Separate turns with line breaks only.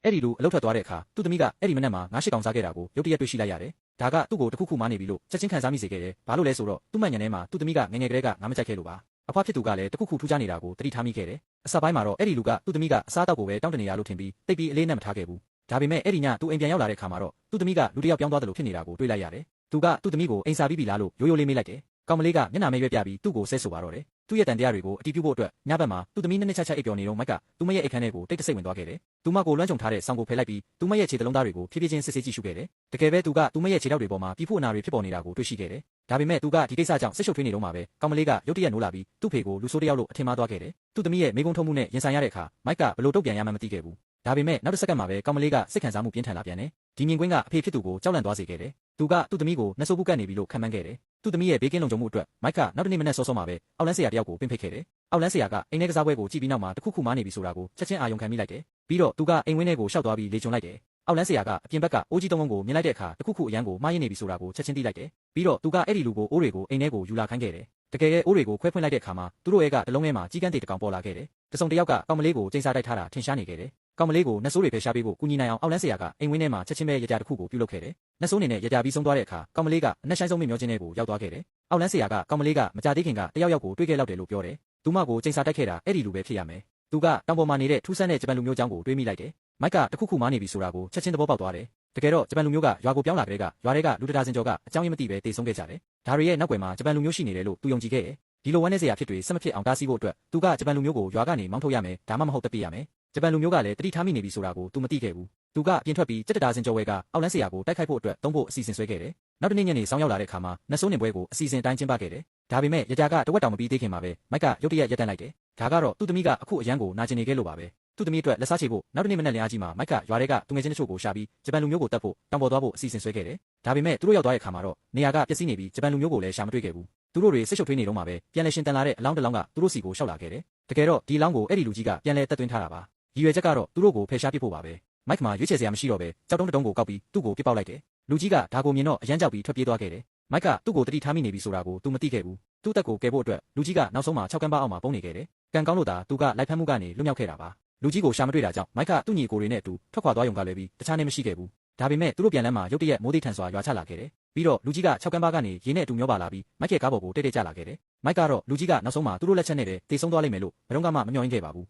အဲ့ဒီလူအလုပ်ထွက်သွားတဲ့အခါသူ့သမီးကအဲ့ဒီမနက်မှာငါးရှစ်ကောင်စားခဲ့တာကိုရုတ်တရက်တွေ့ရှိလိုက်ရတယ်ဒါကသူ့ကိုတခုခုမားနေပြီလို့ချက်ချင်းခံစားမိစေခဲ့တယ်ဘာလို့လဲဆိုတော့သူ့မှန်ညံထဲမှာသူ့သမီးကငငယ်ကလေးကငါမကြိုက်ခဲ့လို့ပါအဖွားဖြစ်သူကလည်းတခုခုထူးခြားနေတာကိုတတိထားမိခဲ့တယ်အစပိုင်းမှာတော့အဲ့ဒီလူကသူ့သမီးကအစားအသောက်ကိုပဲတောင်းတနေရလို့ထင်ပြီးတိတ်ပြီးအလေးနဲ့မထားခဲ့ဘူးဒါပေမဲ့အဲ့ဒီညသူအိမ်ပြန်ရောက်လာတဲ့ခါမှာတော့သူ့သမီးကလူတစ်ယောက်ပြောင်းသွားတယ်လို့ဖြစ်နေတာကိုတွေ့လိုက်ရတယ်သူကသူ့သမီးကိုအိမ်စာပြီးပြီလားလို့ရိုးရိုးလေးမေးလိုက်တယ်ကောင်မလေးကမျက်နှာမဲရွက်ပြပြီးသူ့ကိုဆဲဆိုပါတော့တယ်သူ့ရဲ့တန်တရားတွေကိုအတီးပြုတ်ဖို့အတွက်ညဘက်မှာသူ့သမီးနှစ်နှစ်ချာချာအိပ်ပျော်နေတော့မိုက်ကသူမရဲ့အိတ်ခမ်းထဲကိုတိတ်တဆိတ်ဝင်သွားခဲ့တယ်သူမကိုလွှမ်းခြုံထားတဲ့ဆောင်းကိုဖယ်လိုက်ပြီးသူမရဲ့ခြေတလုံးသားတွေကိုဖြည်းဖြည်းချင်းစစ်ဆေးကြည့်ရှုခဲ့တယ်တကယ်ပဲသူကသူမရဲ့ခြေထောက်တွေပေါ်မှာပြီးဖို့အနာတွေဖြစ်ပေါ်နေတာကိုတွေ့ရှိခဲ့တယ်ဒါပေမဲ့သူကဒီကိစ္စကြောင့်ဆက်ရှုပ်ထွေးနေတော့မှာပဲကောင်မလေးကရုတ်တရက်နိုးလာပြီးသူ့ဖေကိုလူဆိုးတယောက်လို့အထင်မှားသွားခဲ့တယ်သူ့သမီးရဲ့မိကုံးထုံးမှုနဲ့ရင်ဆိုင်ရတဲ့အခါမိုက်ကဘလို့တုတ်ပြန်ရမှမသိခဲ့ဘူးဒါပေမဲ့နောက်တစ်စက္ကန့်မှာပဲကောင်မလေးကစိတ်ခံစားမှုပြင်းထန်လာပြန်တယ်ဒီမြင်ကွင်းကအဖေဖြစ်သူကိုကြောက်လန့်သွားစေခဲ့တယ်သူကသူ့သမီးကိုနှဆိုးပုတ်ကတ်နေပြီလို့ခံမှန်းခဲ့တယ်သူ့သမီးရဲ့ဘေးကင်းလုံခြုံမှုအတွက်မိုက်ကနောက်တစ်နေ့မနေ့စောစောမှာပဲအောက်လန်းဆရာတယောက်ကိုပင့်ဖိတ်ခဲ့တယ်အောက်လန်းဆရာကအိမ်ထဲကစားပွဲကိုကြည့်ပြီးနောက်မှာတခုခုမားနေပြီဆိုတာကိုချက်ချင်းအာရုံခံမိလိုက်တယ်ပြီးတော့သူကအိမ်ဝင်းထဲကိုရှောက်သွားပြီးလေကျုံလိုက်တယ်အောက်လန်းဆရာကအပြင်ဘက်ကအိုးကြီးတုံးကိုမြင်လိုက်တဲ့အခါတခုခုအရန်ကိုမှားရင်းနေပြီဆိုတာကိုချက်ချင်းသိလိုက်တယ်ပြီးတော့သူကအဲ့ဒီလူကိုအိုးတွေကိုအိမ်ထဲကိုယူလာခိုင်းခဲ့တယ်တကယ်ရဲ့အိုးတွေကိုခွဲဖွင့်လိုက်တဲ့အခါမှာသူတို့ရဲ့ကတလုံးထဲမှာကြီးကန်းတေတကောင်ပေါ်လာခဲ့တယ်တစုံတစ်ယောက်ကကောင်မလေးကိုချိန်စားတိုက်ထားတာထင်ရှားနေခဲ့တယ်ကောင်မလေးကိုနှဆိုးတွေဖယ်ရှားပေးဖို့ကူညီနိုင်အောင်အောက်လန်းဆရာကအိမ်ဝင်းထဲမှာချက်ချင်းပဲရကြတစ်ခုကိုပြုလုပ်ခဲ့တယ်နှဆိုးနေနဲ့ရကြပြီးဆုံးသွားတဲ့အခါကောင်မလေးကအနက်ဆိုင်ဆုံးမိမျောချင်းထဲကိုရောက်သွားခဲ့တယ်အောက်လန်းဆရာကကောင်မလေးကမကြသေးခင်ကတယောက်ယောက်ကိုတွေ့ခဲ့လောက်တယ်လို့ပြောတယ်သူမကိုချိန်စားတိုက်ခဲ့တာအဲ့ဒီလူပဲဖြစ်ရမယ်သူကတောင်ပေါ်မှာနေတဲ့ထူးဆန်းတဲ့ဂျပန်လူမျိုးเจ้าကိုတွေးမိလိုက်တယ်မိုက်ကတခုခုမားနေပြီဆိုတာကိုချက်ချင်းသဘောပေါက်သွားတယ်တကယ်တော့ဂျပန်လူမျိုးကရွာကိုပြောင်းလာကြတဲ့ကရွာတွေကလူတရာစင်ကျော်ကအကြောင်းရင်းမသိပဲတေဆုံးခဲ့ကြတယ်ဒါတွေရဲ့နောက်ွယ်မှာဂျပန်လူမျိုးရှိနေတယ်လို့သူယုံကြည်ခဲ့တယ်ဒီလိုဝမ်းနည်းစရာဖြစ်တွေဆက်မဖြစ်အောင်တားဆီးဖို့အတွက်သူကဂျပန်လူမျိုးကိုရွာကနေမောင်းထုတ်ရမယ်ဒါမှမဟုတ်တပ်ပြရမယ်ဂျပန်လူမျိုးကလည်းတတိထားမိနေပြီဆိုတာကိုသူမသိခဲ့ဘူးသူကပြင်ထွက်ပြီးစက်တတာစင်ကျော်ဝဲကအောက်လန်းဆရာကိုတိုက်ခိုက်ဖို့အတွက်သုံးဖို့အစီအစဉ်ဆွဲခဲ့တယ်နောက်တစ်နေ့ညနေဆောင်းရောက်လာတဲ့ခါမှာနှဆိုးနေပွဲကိုအစီအစဉ်တိုင်းကျင်းပခဲ့တယ်ဒါပေမဲ့ရကြကတဝက်တောင်မပြီးသေးခင်မှာပဲမိုက်ကရုတ်တရက်ရပ်တန့်လိုက်တယ်ဒါကတော့သူ့သမီးကအခုအရန်ကိုနာကျင်နေခဲ့လို့ပါပဲသူ့သမီးအတွက်လက်စားချေဖို့နောက်တစ်နေ့မနက်လင်းအားကြီးမှာမိုက်ကရွာတွေကသူငယ်ချင်းတချို့ကိုရှာပြီးဂျပန်လူမျိုးကိုတတ်ဖို့တောင်ပေါ်သွားဖို့အစီအစဉ်ဆွဲခဲ့တယ်ဒါပေမဲ့သူတို့ရောက်သွားတဲ့ခါမှာတော့နေရာကပျက်စီးနေပြီးဂျပန်လူမျိုးကိုလည်းရှာမတွေ့ခဲ့ဘူးသူတို့တွေစိတ်ရှုပ်ထွေးနေတော့မှပဲပြန်လဲရှင်တန်လာတဲ့အလောင်းတစ်လောင်းကသူတို့စီကိုရှောက်လာခဲ့တယ်တကယ်တော့ဒီအလောင်းကိုအဲ့ဒီလူကြီးကပြန်လဲတက်သွင်းထားတာပါရည်ရွယ်ချက်ကတော့သူတို့ကိုဖယ်ရှားပစ်ဖို့ပါပဲမိုက်မှာရွေးချယ်စရာမရှိတော့ပဲကြောက်တုံးတုံးကိုကောက်ပြီးသူ့ကိုပစ်ပေါက်လိုက်တယ်လူကြီးကဒါကိုမြင်တော့အရန်ကြောက်ပြီးထွက်ပြေးသွားခဲ့တယ်မိုက်ကသူ့ကိုတတိထားမိနေပြီဆိုတာကိုသူမသိခဲ့ဘူးသူ့တက်ကိုကယ်ဖို့အတွက်လူကြီးကနောက်ဆုံးမှာ6ကန်းပါအောက်မှာပုံနေခဲ့တယ်ကံကောင်းလို့သာသူကလိုက်ဖမ်းမှုကနေလွတ်မြောက်ခဲ့တာပါလူကြီးကိုရှာမတွေ့တာကြောင့်မိုက်ကသူ့ညီကိုတွေနဲ့အတူထွက်ခွာသွားရုံကလွယ်ပြီးတခြားနေမရှိခဲ့ဘူးဒါပေမဲ့သူတို့ပြန်လမ်းမှာရုတ်တရက်မိုးသိထန်စွာရွာချလာခဲ့တယ်ပြီးတော့လူကြီးက6ကန်းပါကနေရေနဲ့အတူမျောပါလာပြီးမိုက်ရဲ့ကားပေါ်ကိုတိတ်တိတ်ကျလာခဲ့တယ်မိုက်ကတော့လူကြီးကနောက်ဆုံးမှာသူတို့လက်ချက်နဲ့ပဲတေဆုံးသွားလိမ့်မယ်လို့ဘယ်တော့မှမမျှော်လင့်ခဲ့ပါဘူး